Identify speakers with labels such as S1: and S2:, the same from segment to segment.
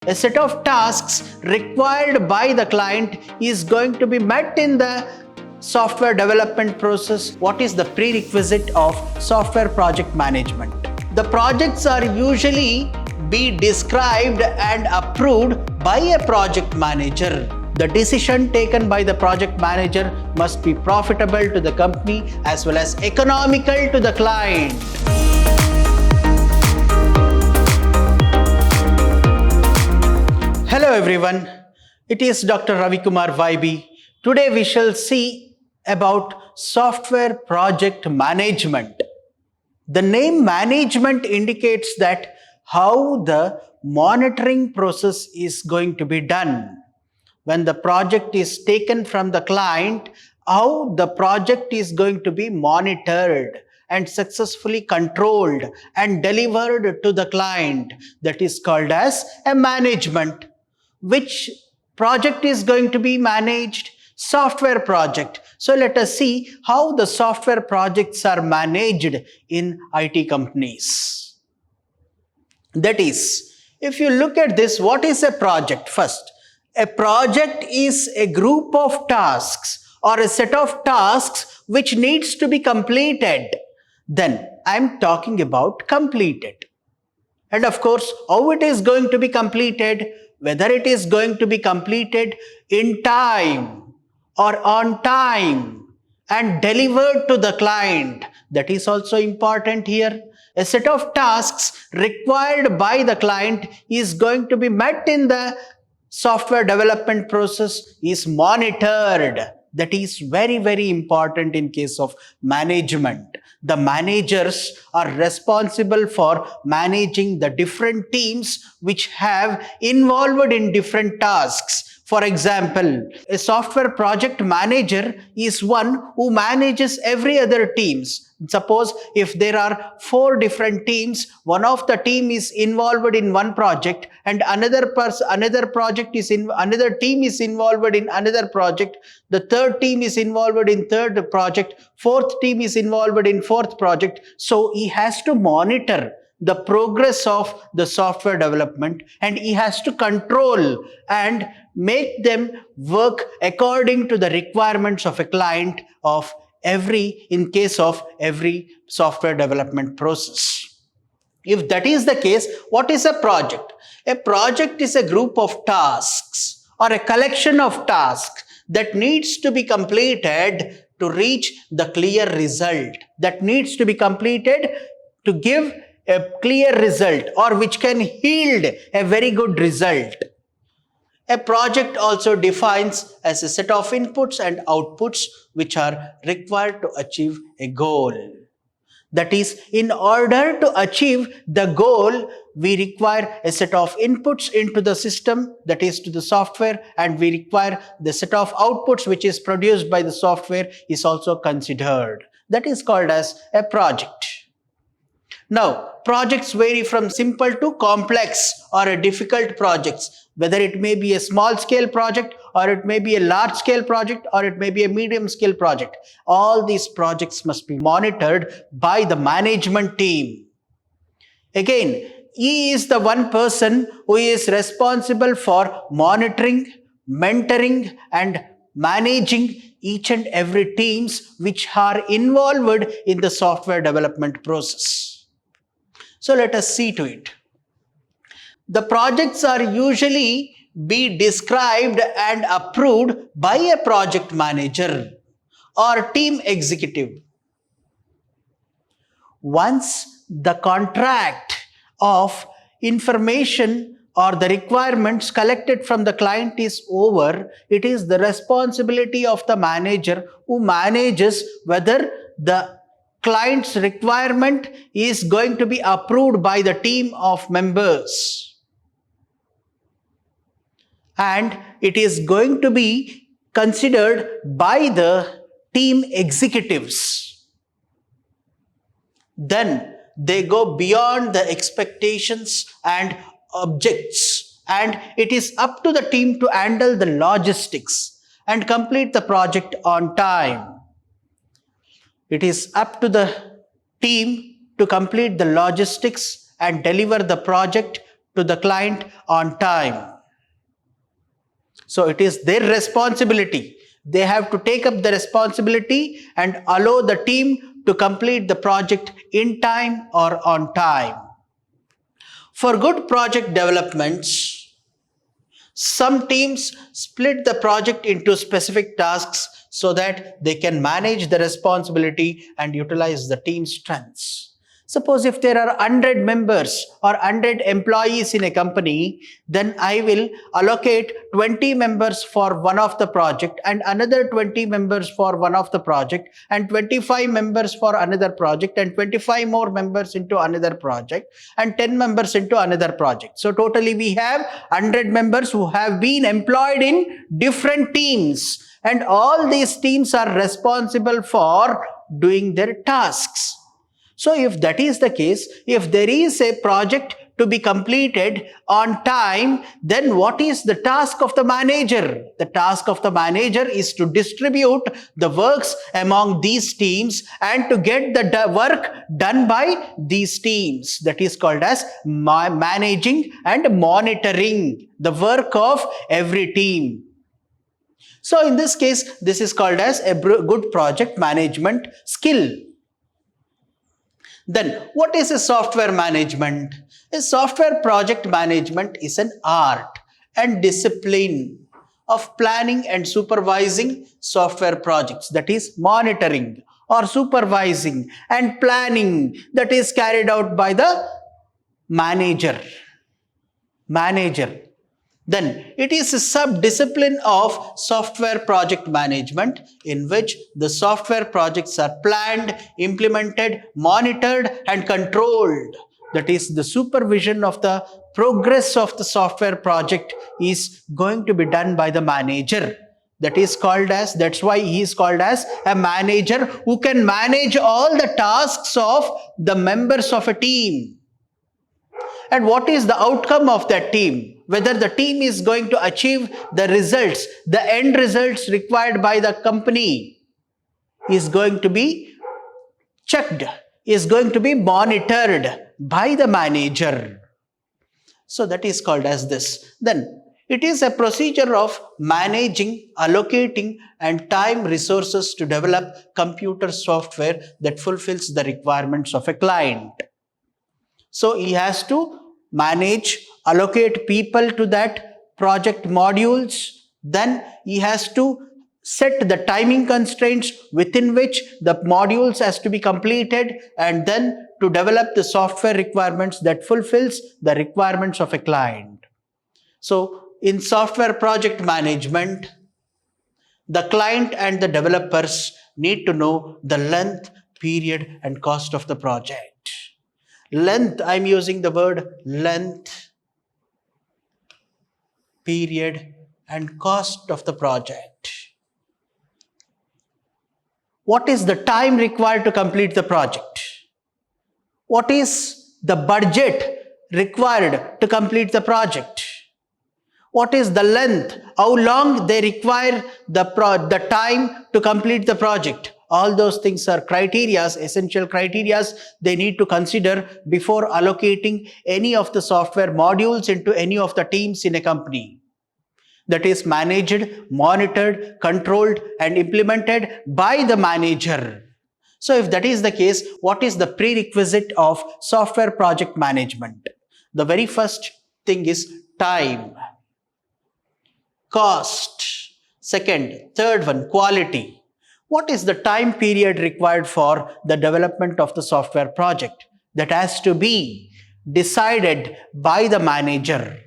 S1: A set of tasks required by the client is going to be met in the software development process. What is the prerequisite of software project management? The projects are usually be described and approved by a project manager. The decision taken by the project manager must be profitable to the company as well as economical to the client. Hello everyone, it is Dr. Ravi Kumar Vaibi. Today we shall see about software project management. The name management indicates that how the monitoring process is going to be done. When the project is taken from the client, how the project is going to be monitored and successfully controlled and delivered to the client. That is called as a management. Which project is going to be managed? Software project. So let us see how the software projects are managed in IT companies. That is, if you look at this, what is a project? First, a project is a group of tasks or a set of tasks which needs to be completed. Then I am talking about completed. And of course, how it is going to be completed? Whether it is going to be completed in time or on time and delivered to the client. That is also important here. A set of tasks required by the client is going to be met in the software development process, is monitored. That is very, very important in case of management. The managers are responsible for managing the different teams which have involved in different tasks. For example, a software project manager is one who manages every other teams. Suppose if there are 4 different teams, one of the team is involved in one project and another team is involved in another project, the third team is involved in third project, fourth team is involved in fourth project. So he has to monitor the progress of the software development and he has to control and make them work according to the requirements of a client of in case of every software development process. If that is the case, what is a project? A project is a group of tasks or a collection of tasks that needs to be completed to reach the clear result. That needs to be completed to give a clear result or which can yield a very good result. A project also defines as a set of inputs and outputs which are required to achieve a goal. That is, in order to achieve the goal, we require a set of inputs into the system, that is to the software, and we require the set of outputs which is produced by the software is also considered. That is called as a project. Now, projects vary from simple to complex or a difficult projects, whether it may be a small scale project or it may be a large scale project or it may be a medium scale project. All these projects must be monitored by the management team. Again, he is the one person who is responsible for monitoring, mentoring and managing each and every teams which are involved in the software development process. So let us see to it. The projects are usually be described and approved by a project manager or team executive. Once the contract of information or the requirements collected from the client is over, it is the responsibility of the manager who manages whether the client's requirement is going to be approved by the team of members. And it is going to be considered by the team executives. Then they go beyond the expectations and objects, and it is up to the team to handle the logistics and complete the project on time. It is up to the team to complete the logistics and deliver the project to the client on time. So it is their responsibility. They have to take up the responsibility and allow the team to complete the project in time or on time. For good project developments, some teams split the project into specific tasks so that they can manage the responsibility and utilize the team's strengths. Suppose if there are 100 members or 100 employees in a company, then I will allocate 20 members for one of the project and another 20 members for one of the project and 25 members for another project and 25 more members into another project and 10 members into another project. So totally we have 100 members who have been employed in different teams, and all these teams are responsible for doing their tasks. So if that is the case, if there is a project to be completed on time, then what is the task of the manager? The task of the manager is to distribute the works among these teams and to get the work done by these teams. That is called as managing and monitoring the work of every team. So in this case, this is called as a good project management skill. Then what is a software management? A software project management is an art and discipline of planning and supervising software projects, that is monitoring or supervising and planning, that is carried out by the manager. Then it is a sub-discipline of software project management in which the software projects are planned, implemented, monitored and controlled. That is, the supervision of the progress of the software project is going to be done by the manager. That's why he is called as a manager who can manage all the tasks of the members of a team. And what is the outcome of that team? Whether the team is going to achieve the results, the end results required by the company is going to be checked, is going to be monitored by the manager. So that is called as this. Then it is a procedure of managing, allocating and time resources to develop computer software that fulfills the requirements of a client. So he has to manage, allocate people to that project modules. Then he has to set the timing constraints within which the modules has to be completed, and then to develop the software requirements that fulfills the requirements of a client. So in software project management, the client and the developers need to know the length, period and cost of the project. Length, I'm using the word length, period and cost of the project. What is the time required to complete the project? What is the budget required to complete the project? What is the length? How long they require the time to complete the project? All those things are criterias, essential criterias they need to consider before allocating any of the software modules into any of the teams in a company. That is managed, monitored, controlled and implemented by the manager. So if that is the case, what is the prerequisite of software project management? The very first thing is time, cost, second, third one, quality. What is the time period required for the development of the software project? That has to be decided by the manager.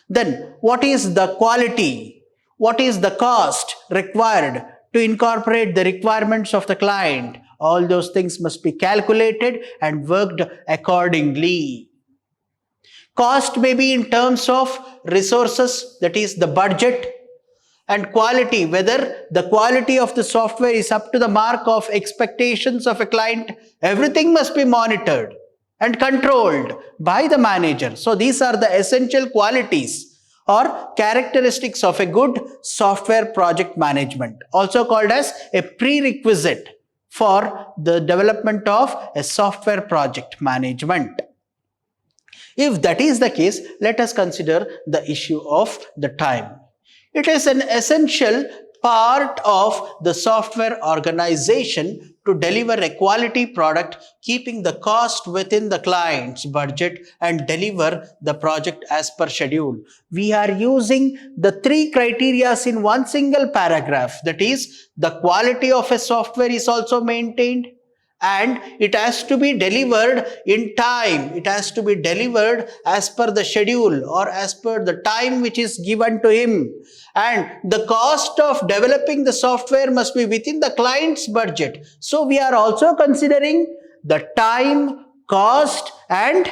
S1: Then what is the quality? What is the cost required to incorporate the requirements of the client? All those things must be calculated and worked accordingly. Cost may be in terms of resources, that is the budget, and quality, whether the quality of the software is up to the mark of expectations of a client. Everything must be monitored and controlled by the manager. So these are the essential qualities or characteristics of a good software project management, also called as a prerequisite for the development of a software project management. If that is the case, let us consider the issue of the time. It is an essential part of the software organization to deliver a quality product, keeping the cost within the client's budget and deliver the project as per schedule. We are using the three criteria in one single paragraph. That is, the quality of a software is also maintained, and it has to be delivered in time. It has to be delivered as per the schedule or as per the time which is given to him. And the cost of developing the software must be within the client's budget. So we are also considering the time, cost, and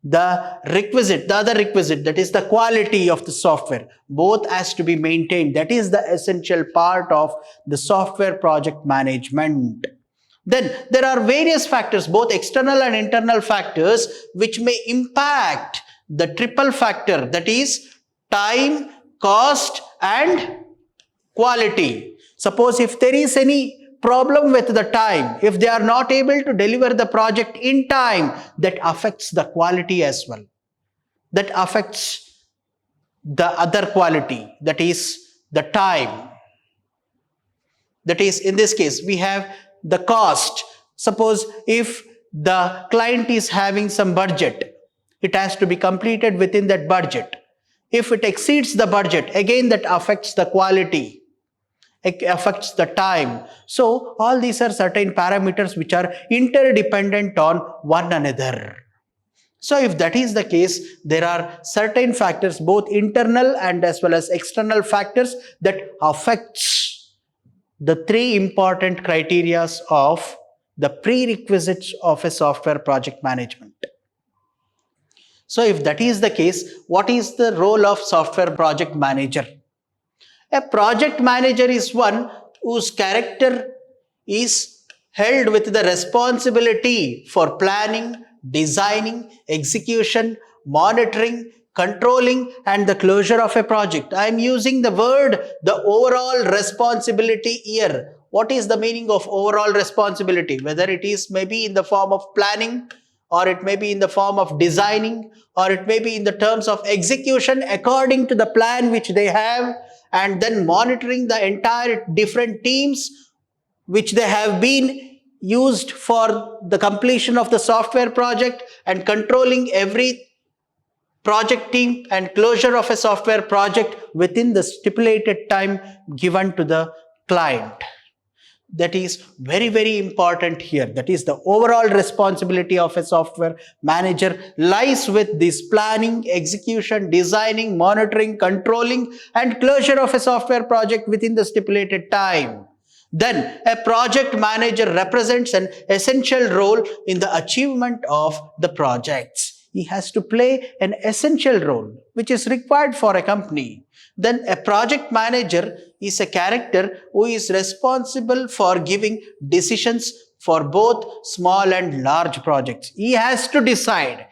S1: the other requisite, that is the quality of the software. Both has to be maintained. That is the essential part of the software project management. Then there are various factors, both external and internal factors, which may impact the triple factor, that is time, cost, and quality. Suppose if there is any problem with the time, if they are not able to deliver the project in time, that affects the quality as well. That affects the other quality, that is the time. That is, in this case, we have the cost. Suppose if the client is having some budget, it has to be completed within that budget. If it exceeds the budget, again that affects the quality, it affects the time. So all these are certain parameters which are interdependent on one another. So if that is the case, there are certain factors, both internal and as well as external factors, that affects the three important criteria of the prerequisites of a software project management. So if that is the case, what is the role of software project manager? A project manager is one whose character is held with the responsibility for planning, designing, execution, monitoring, controlling, and the closure of a project. I am using the word the overall responsibility here. What is the meaning of overall responsibility? Whether it is maybe in the form of planning, or it may be in the form of designing, or it may be in the terms of execution according to the plan which they have, and then monitoring the entire different teams which they have been used for the completion of the software project, and controlling every project team and closure of a software project within the stipulated time given to the client. That is very, very important here. That is, the overall responsibility of a software manager lies with this planning, execution, designing, monitoring, controlling, and closure of a software project within the stipulated time. Then a project manager represents an essential role in the achievement of the projects. He has to play an essential role which is required for a company. Then a project manager is a character who is responsible for giving decisions for both small and large projects. He has to decide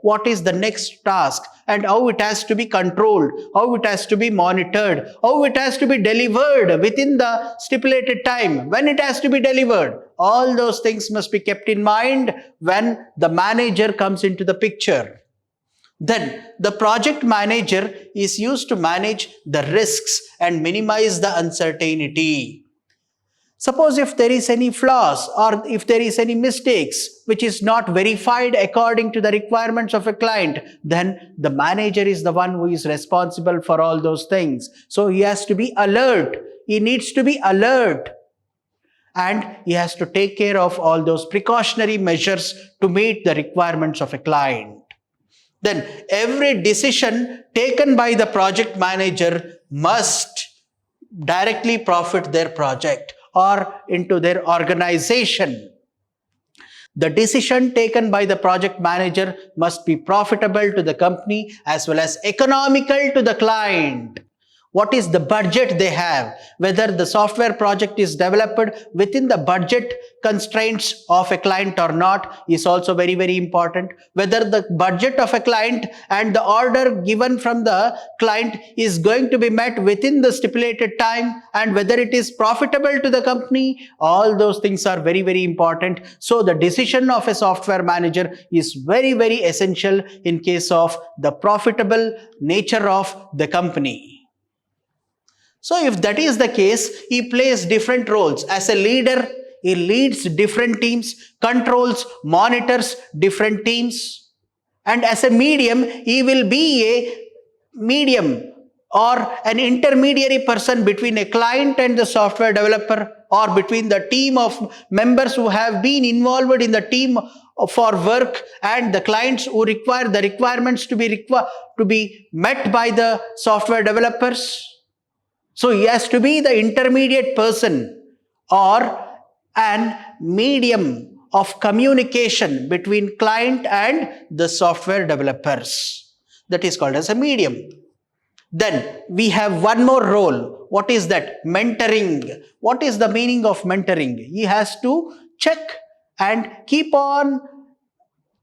S1: what is the next task and how it has to be controlled, how it has to be monitored, how it has to be delivered within the stipulated time, when it has to be delivered. All those things must be kept in mind when the manager comes into the picture. Then the project manager is used to manage the risks and minimize the uncertainty. Suppose if there is any flaws or if there is any mistakes which is not verified according to the requirements of a client, then the manager is the one who is responsible for all those things. So he has to be alert. He needs to be alert. And he has to take care of all those precautionary measures to meet the requirements of a client. Then every decision taken by the project manager must directly profit their project or into their organization. The decision taken by the project manager must be profitable to the company as well as economical to the client. what is the budget they have, whether the software project is developed within the budget constraints of a client or not is also very, very important. Whether the budget of a client and the order given from the client is going to be met within the stipulated time, and whether it is profitable to the company, all those things are very, very important. So the decision of a software manager is very, very essential in case of the profitable nature of the company. So if that is the case, he plays different roles. As a leader, he leads different teams, controls, monitors different teams. And as a medium, he will be a medium or an intermediary person between a client and the software developer, or between the team of members who have been involved in the team for work and the clients who require the requirements to be met by the software developers. So he has to be the intermediate person or an medium of communication between client and the software developers. That is called as a medium. Then we have one more role. What is that? Mentoring. What is the meaning of mentoring? He has to check and keep on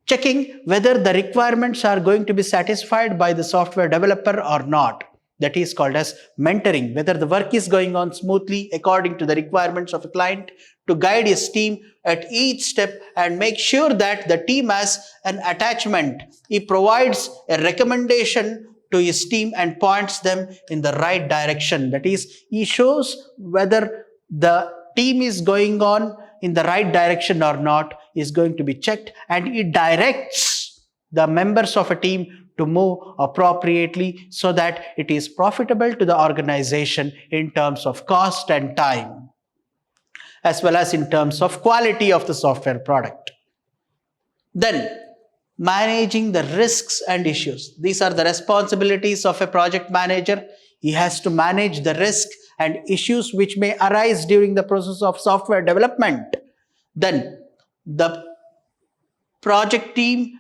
S1: checking whether the requirements are going to be satisfied by the software developer or not. That is called as mentoring, whether the work is going on smoothly according to the requirements of a client, to guide his team at each step and make sure that the team has an attachment. He provides a recommendation to his team and points them in the right direction. That is, he shows whether the team is going on in the right direction or not is going to be checked, and he directs the members of a team to move appropriately so that it is profitable to the organization in terms of cost and time, as well as in terms of quality of the software product. Then, managing the risks and issues. These are the responsibilities of a project manager. He has to manage the risk and issues which may arise during the process of software development. Then, the project team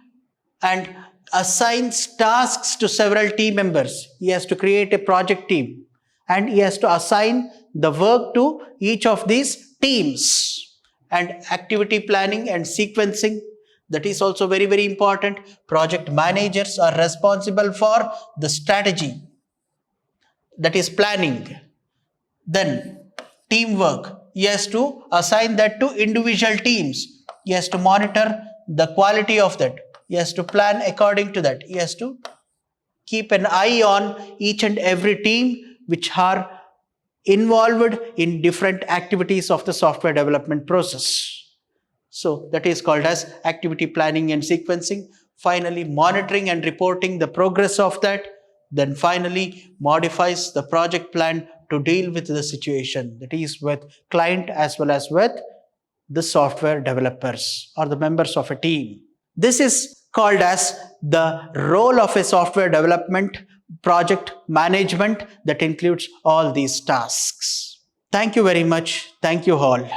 S1: and assigns tasks to several team members. He has to create a project team and he has to assign the work to each of these teams. And activity planning and sequencing, that is also very, very important. Project managers are responsible for the strategy, that is planning. Then teamwork, he has to assign that to individual teams. He has to monitor the quality of that. He has to plan according to that. He has to keep an eye on each and every team which are involved in different activities of the software development process. So that is called as activity planning and sequencing. Finally, monitoring and reporting the progress of that. Then finally, modifies the project plan to deal with the situation, that is with client as well as with the software developers or the members of a team. This is called as the role of a software development project management that includes all these tasks. Thank you very much. Thank you all.